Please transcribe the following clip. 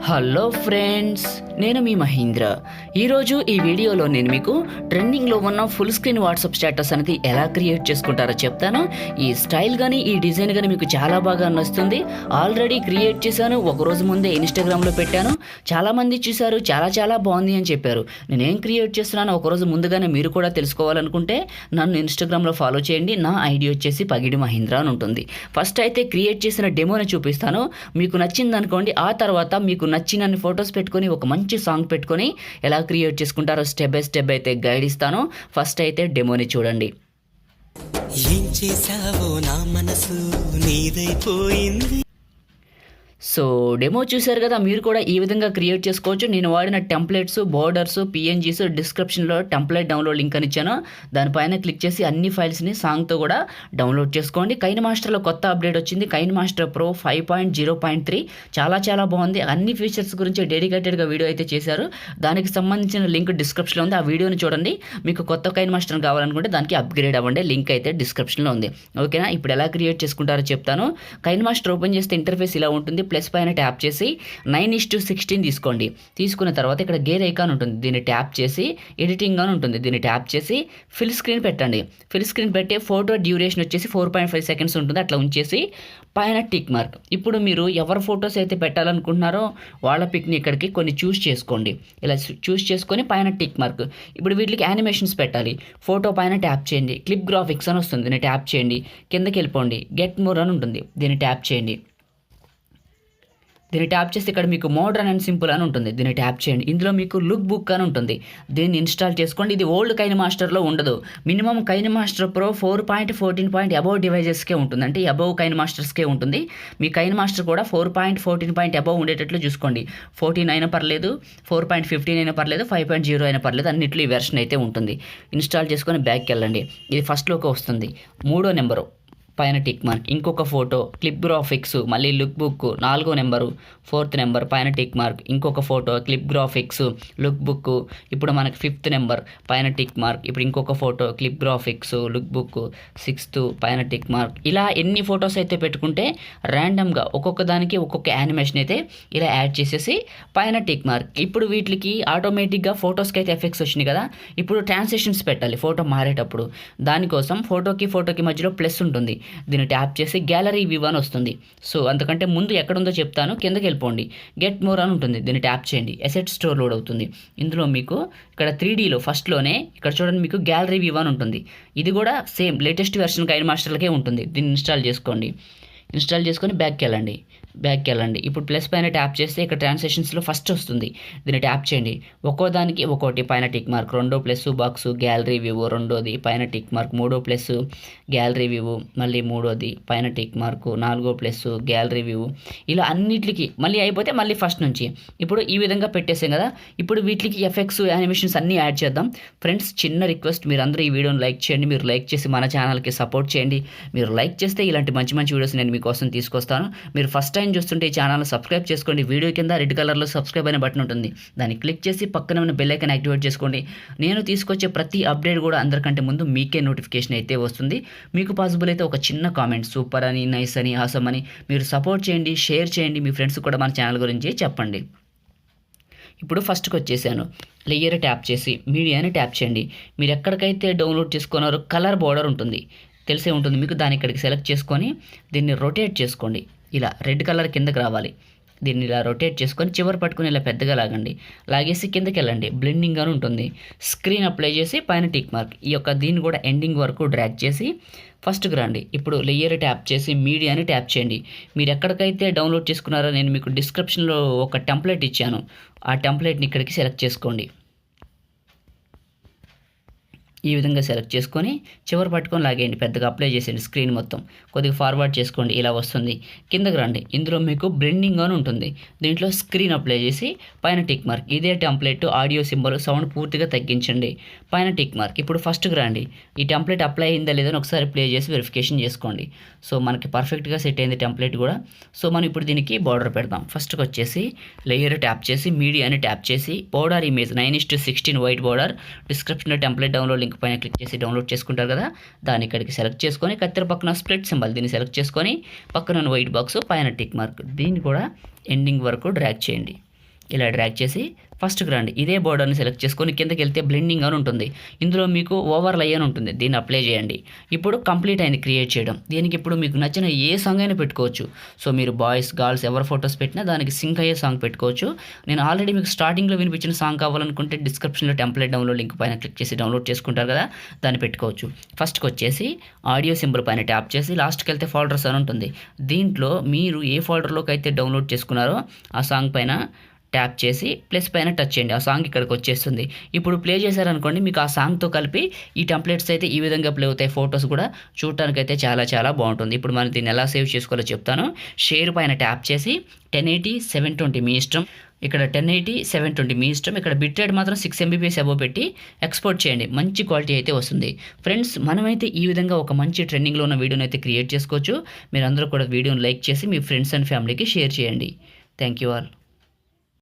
Hello friends, నేను మీ మహేంద్ర. ఈరోజు ఈ వీడియోలో నేను మీకు ట్రెండింగ్లో ఉన్న ఫుల్ స్క్రీన్ వాట్సాప్ స్టేటస్ అనేది ఎలా క్రియేట్ చేసుకుంటారో చెప్తాను. ఈ స్టైల్ కానీ ఈ డిజైన్ కానీ మీకు చాలా బాగా నచ్చుతుంది. ఆల్రెడీ క్రియేట్ చేశాను, ఒకరోజు ముందే ఇన్స్టాగ్రామ్లో పెట్టాను. చాలామంది చూశారు, చాలా బాగుంది అని చెప్పారు. నేనేం క్రియేట్ చేస్తున్నానో ఒకరోజు ముందుగానే మీరు కూడా తెలుసుకోవాలనుకుంటే నన్ను ఇన్స్టాగ్రామ్లో ఫాలో చేయండి. నా ఐడి వచ్చేసి పగిడి మహేంద్ర అని ఉంటుంది. ఫస్ట్ అయితే క్రియేట్ చేసిన డెమోని చూపిస్తాను. మీకు నచ్చింది అనుకోండి. ఆ తర్వాత మీకు నచ్చినన్ని ఫొటోస్ పెట్టుకొని ఒక మంచి సాంగ్ పెట్టుకొని ఎలా క్రియేట్ చేసుకుంటారో స్టెప్ బై స్టెప్ అయితే గైడ్ ఇస్తాను. ఫస్ట్ అయితే డెమోని చూడండి. ఏం చేసావో నా మనసు నీదైపోయింది. సో డెమో చూశారు కదా, మీరు కూడా ఈ విధంగా క్రియేట్ చేసుకోవచ్చు. నేను వాడిన టెంప్లెట్స్, బోర్డర్స్, పిఎన్జీస్ డిస్క్రిప్షన్లో టెంప్లెట్ డౌన్లోడ్ లింక్ అని ఇచ్చాను. దానిపైన క్లిక్ చేసి అన్ని ఫైల్స్ని సాంగ్తో కూడా డౌన్లోడ్ చేసుకోండి. కైనమాస్టర్లో కొత్త అప్డేట్ వచ్చింది, కైనమాస్టర్ ప్రో 5.0.3. చాలా బాగుంది. అన్ని ఫీచర్స్ గురించి డెడికేటెడ్గా వీడియో అయితే చేశారు. దానికి సంబంధించిన లింక్ డిస్క్రిప్షన్లో ఉంది. ఆ వీడియోని చూడండి. మీకు కొత్త కైనమాస్టర్ కావాలనుకుంటే దానికి అప్గ్రేడ్ అవ్వండి. లింక్ అయితే డిస్క్రిప్షన్లో ఉంది. ఓకేనా? ఇప్పుడు ఎలా క్రియేట్ చేసుకుంటారో చెప్తాను. కైనమాస్టర్ ఓపెన్ చేస్తే ఇంటర్ఫేస్ ఇలా ఉంటుంది. ప్లస్ పైన ట్యాప్ చేసి 9:16 తీసుకోండి. తీసుకున్న తర్వాత ఇక్కడ గేర్ ఐకాన్ ఉంటుంది, దీన్ని ట్యాప్ చేసి ఎడిటింగ్ అని ఉంటుంది, దీన్ని ట్యాప్ చేసి ఫిల్ స్క్రీన్ పెట్టండి. ఫిల్ స్క్రీన్ పెట్టి ఫోటో డ్యూరేషన్ వచ్చేసి 4.5 సెకండ్స్ ఉంటుంది. అట్లా ఉంచేసి పైన టిక్ మార్క్. ఇప్పుడు మీరు ఎవరు ఫొటోస్ అయితే పెట్టాలనుకుంటున్నారో వాళ్ళ పిక్ని ఇక్కడికి కొన్ని చూస్ చేసుకోండి. ఇలా చూస్ చేసుకొని పైన టిక్ మార్క్. ఇప్పుడు వీటికి యానిమేషన్స్ పెట్టాలి. ఫోటో పైన ట్యాప్ చేయండి. క్లిప్ గ్రాఫిక్స్ అని వస్తుంది, దీన్ని ట్యాప్ చేయండి. కిందకి వెళ్ళిపోండి. గెట్ మోర్ అని ఉంటుంది, దీన్ని ట్యాప్ చేయండి. దీన్ని ట్యాప్ చేస్తే ఇక్కడ మీకు మోడర్న్ అండ్ సింపుల్ అని ఉంటుంది, దీన్ని ట్యాప్ చేయండి. ఇందులో మీకు లుక్ బుక్ అని ఉంటుంది, దీన్ని ఇన్స్టాల్ చేసుకోండి. ఇది ఓల్డ్ కైనమాస్టర్లో ఉండదు. Minimum KineMaster pro 4.14. అబౌవ్ డివైజెస్కే ఉంటుంది, అంటే అబౌవ్ కైనమాస్టర్స్కే ఉంటుంది. మీ కైనమాస్టర్ కూడా 4.14 అబౌవ్ ఉండేటట్లు చూసుకోండి. 14 అయినా పర్లేదు, 4.15 అయినా పర్లేదు, 5.0 అయినా పర్లేదు, అన్నిట్లో ఈ వెర్షన్ అయితే ఉంటుంది. ఇన్స్టాల్ చేసుకొని బ్యాక్కి వెళ్ళండి. ఇది ఫస్ట్లోకి వస్తుంది. 3వ నెంబరు పైన టిక్ మార్క్, ఇంకొక ఫోటో, క్లిప్ గ్రాఫిక్స్, మళ్ళీ లుక్ బుక్ 4వ నెంబరు, 4th నెంబర్ పైన టిక్ మార్క్, ఇంకొక photo, clip graphics, look book. ఇప్పుడు మనకి 5th నెంబర్ పైన టిక్ మార్క్. ఇప్పుడు ఇంకొక photo, clip graphics, look book, 6th పైన టిక్ మార్క్. ఇలా ఎన్ని ఫొటోస్ అయితే పెట్టుకుంటే ర్యాండమ్గా ఒక్కొక్క దానికి ఒక్కొక్క యానిమేషన్ అయితే ఇలా యాడ్ చేసేసి పైన టిక్ మార్క్. ఇప్పుడు వీటికి ఆటోమేటిక్గా ఫొటోస్కి అయితే ఎఫెక్ట్స్ వచ్చినాయి కదా. ఇప్పుడు ట్రాన్సిషన్స్ పెట్టాలి ఫోటో మారేటప్పుడు. దానికోసం ఫోటోకి మధ్యలో ప్లస్ ఉంటుంది, దీన్ని ట్యాప్ చేసి గ్యాలరీ వ్యూ అని వస్తుంది. సో అంతకంటే ముందు ఎక్కడుందో చెప్తాను, కిందకి వెళ్ళిపోండి. గెట్ మోర్ అని ఉంటుంది, దీన్ని ట్యాప్ చేయండి. అసెట్ స్టోర్ లోడ్ అవుతుంది. ఇందులో మీకు ఇక్కడ 3Dలో ఫస్ట్లోనే ఇక్కడ చూడండి మీకు గ్యాలరీ వ్యూ అని ఉంటుంది. ఇది కూడా సేమ్ లేటెస్ట్ వెర్షన్ కైనమాస్టర్లకే ఉంటుంది. దీన్ని ఇన్స్టాల్ చేసుకోండి. ఇన్స్టాల్ చేసుకొని బ్యాక్కి వెళ్ళండి. ఇప్పుడు ప్లస్ పైన ట్యాప్ చేస్తే ఇక్కడ ట్రాన్సాక్షన్స్లో ఫస్ట్ వస్తుంది, దీన్ని ట్యాప్ చేయండి. ఒక్కో దానికి ఒక్కోటి పైన టిక్ మార్క్. 2వ ప్లస్ బాక్స్ గ్యాలరీ వ్యూ, 2వది పైన టిక్ మార్క్. 3వ ప్లస్ గ్యాలరీ వ్యూ, మళ్ళీ 3వది పైన టిక్ మార్క్. 4వ ప్లస్ గ్యాలరీ వ్యూ. ఇలా అన్నిటికి మళ్ళీ అయిపోతే మళ్ళీ ఫస్ట్ నుంచి. ఇప్పుడు ఈ విధంగా పెట్టేసాం కదా. ఇప్పుడు వీటికి ఎఫెక్ట్స్, యానిమేషన్స్ అన్నీ యాడ్ చేద్దాం. ఫ్రెండ్స్, చిన్న రిక్వెస్ట్, మీరు అందరూ ఈ వీడియోని లైక్ చేయండి. మీరు లైక్ చేసి మన ఛానల్కి సపోర్ట్ చేయండి. మీరు లైక్ చేస్తే ఇలాంటి మంచి వీడియోస్ నేను మీకోసం తీసుకొస్తాను. మీరు ఫస్ట్ టైం చూస్తుంటే ఈ ఛానల్ సబ్స్క్రైబ్ చేసుకోండి. వీడియో కింద రెడ్ కలర్లో సబ్స్క్రైబ్ అనే బటన్ ఉంటుంది, దాన్ని క్లిక్ చేసి పక్కన ఉన్న బెల్ ఐకాన్ యాక్టివేట్ చేసుకోండి. నేను తీసుకొచ్చే ప్రతి అప్డేట్ కూడా అందరికంటే ముందు మీకే నోటిఫికేషన్ అయితే వస్తుంది. మీకు పాసిబుల్ అయితే ఒక చిన్న కామెంట్, సూపర్ అని, నైస్ అని, ఆసమ్ అని మీరు సపోర్ట్ చేయండి, షేర్ చేయండి. మీ ఫ్రెండ్స్ కూడా మన ఛానల్ గురించి చెప్పండి. ఇప్పుడు ఫస్ట్కి వచ్చేసాను. లేయర్ ట్యాప్ చేసి మీడియాని ట్యాప్ చేయండి. మీరు ఎక్కడికైతే డౌన్లోడ్ చేసుకున్నారో కలర్ బోర్డర్ ఉంటుంది, తెలిసే ఉంటుంది మీకు. దాన్ని ఇక్కడికి సెలెక్ట్ చేసుకొని దీన్ని రొటేట్ చేసుకోండి. ఇలా రెడ్ కలర్ కిందకి రావాలి. దీన్ని ఇలా రొటేట్ చేసుకొని చివరి పట్టుకుని ఇలా పెద్దగా లాగేసి కిందకి వెళ్ళండి. బ్లెండింగ్ అని ఉంటుంది. స్క్రీన్ అప్లై చేసి పైన టిక్ మార్క్. ఈ యొక్క దీన్ని కూడా ఎండింగ్ వరకు డ్రాగ్ చేసి ఫస్ట్కి రండి. ఇప్పుడు లేయర్ ట్యాప్ చేసి మీడియాని ట్యాప్ చేయండి. మీరు ఎక్కడికైతే డౌన్లోడ్ చేసుకున్నారో నేను మీకు డిస్క్రిప్షన్లో ఒక టెంప్లెట్ ఇచ్చాను, ఆ టెంప్లెట్ని ఇక్కడికి సెలెక్ట్ చేసుకోండి. ఈ విధంగా సెలెక్ట్ చేసుకొని చివరి పట్టుకొని లాగేయండి, పెద్దగా అప్లై చేసేయండి. స్క్రీన్ మొత్తం కొద్దిగా ఫార్వర్డ్ చేసుకోండి, ఇలా వస్తుంది. కిందకి రండి. ఇందులో మీకు బ్లెండింగ్ అని ఉంటుంది, దీంట్లో స్క్రీన్ అప్లై చేసి పైన టిక్ మార్క్. ఇదే టెంప్లెట్, ఆడియో సింబల్, సౌండ్ పూర్తిగా తగ్గించండి, పైన టిక్ మార్క్. ఇప్పుడు ఫస్ట్కి రండి. ఈ టెంప్లెట్ అప్లై అయిందా లేదని ఒకసారి ప్లే చేసి వెరిఫికేషన్ చేసుకోండి. సో మనకి పర్ఫెక్ట్గా సెట్ అయింది టెంప్లెట్ కూడా. సో మనం ఇప్పుడు దీనికి బార్డర్ పెడదాం. ఫస్ట్కి వచ్చేసి లేయర్ ట్యాప్ చేసి మీడియాని ట్యాప్ చేసి బోర్డర్ ఇమేజ్ 9:16 వైట్ బోర్డర్. డిస్క్రిప్షన్లో టెంప్లెట్ డౌన్లోడ్ లింక్ పైన క్లిక్ చేసి డౌన్లోడ్ చేసుకుంటారు కదా, దాన్ని ఇక్కడికి సెలెక్ట్ చేసుకొని కత్తెర పక్కన స్ప్లిట్ సింబల్, దీన్ని సెలెక్ట్ చేసుకొని పక్కన వైట్ బాక్స్ పైన టిక్ మార్క్, దీన్ని కూడా ఎండింగ్ వరకు డ్రాగ్ చేయండి. ఇలా డ్రాగ్ చేసి ఫస్ట్కి రండి. ఇదే బోర్డర్ని సెలెక్ట్ చేసుకొని కిందకి వెళ్తే బ్లెండింగ్ అని ఉంటుంది. ఇందులో మీకు ఓవర్లై అని ఉంటుంది. దీన్ని అప్లై చేయండి. ఇప్పుడు కంప్లీట్ అయింది క్రియేట్ చేయడం. దీనికి ఇప్పుడు మీకు నచ్చిన ఏ సాంగ్ అయినా పెట్టుకోవచ్చు. సో మీరు బాయ్స్ గర్ల్స్ ఎవరి ఫొటోస్ పెట్టినా దానికి సింక్ అయ్యే సాంగ్ పెట్టుకోవచ్చు. నేను ఆల్రెడీ మీకు స్టార్టింగ్లో వినిపించిన సాంగ్ కావాలనుకుంటే డిస్క్రిప్షన్లో టెంప్లెట్ డౌన్లోడ్ లింక్ పైన క్లిక్ చేసి డౌన్లోడ్ చేసుకుంటారు కదా, దాన్ని పెట్టుకోవచ్చు. ఫస్ట్కి వచ్చేసి ఆడియో సింబల్ పైన ట్యాప్ చేసి లాస్ట్కి వెళ్తే ఫోల్డర్స్ అని ఉంటుంది. దీంట్లో మీరు ఏ ఫోల్డర్లోకి అయితే డౌన్లోడ్ చేసుకున్నారో ఆ సాంగ్ పైన ట్యాప్ చేసి ప్లస్ పైన టచ్ చేయండి. ఆ సాంగ్ ఇక్కడికి వచ్చేస్తుంది. ఇప్పుడు ప్లే చేశారనుకోండి, మీకు ఆ సాంగ్తో కలిపి ఈ టెంప్లెట్స్ అయితే ఈ విధంగా ప్లే అవుతాయి. ఫొటోస్ కూడా చూడటానికి అయితే చాలా చాలా బాగుంటుంది. ఇప్పుడు మనం దీన్ని ఎలా సేవ్ చేసుకోవాలో చెప్తాను. షేర్ పైన ట్యాప్ చేసి 1080 720 మీ ఇష్టం. ఇక్కడ 1080 720 మీ ఇష్టం. ఇక్కడ బిట్ రేట్ మాత్రం 6 MBPS అబోవ్ పెట్టి ఎక్స్పోర్ట్ చేయండి. మంచి క్వాలిటీ అయితే వస్తుంది. ఫ్రెండ్స్, మనమైతే ఈ విధంగా ఒక మంచి ట్రెండింగ్లో ఉన్న వీడియోని అయితే క్రియేట్ చేసుకోవచ్చు. మీరు అందరూ కూడా వీడియోని లైక్ చేసి మీ ఫ్రెండ్స్ అండ్ ఫ్యామిలీకి షేర్ చేయండి. Thank you all.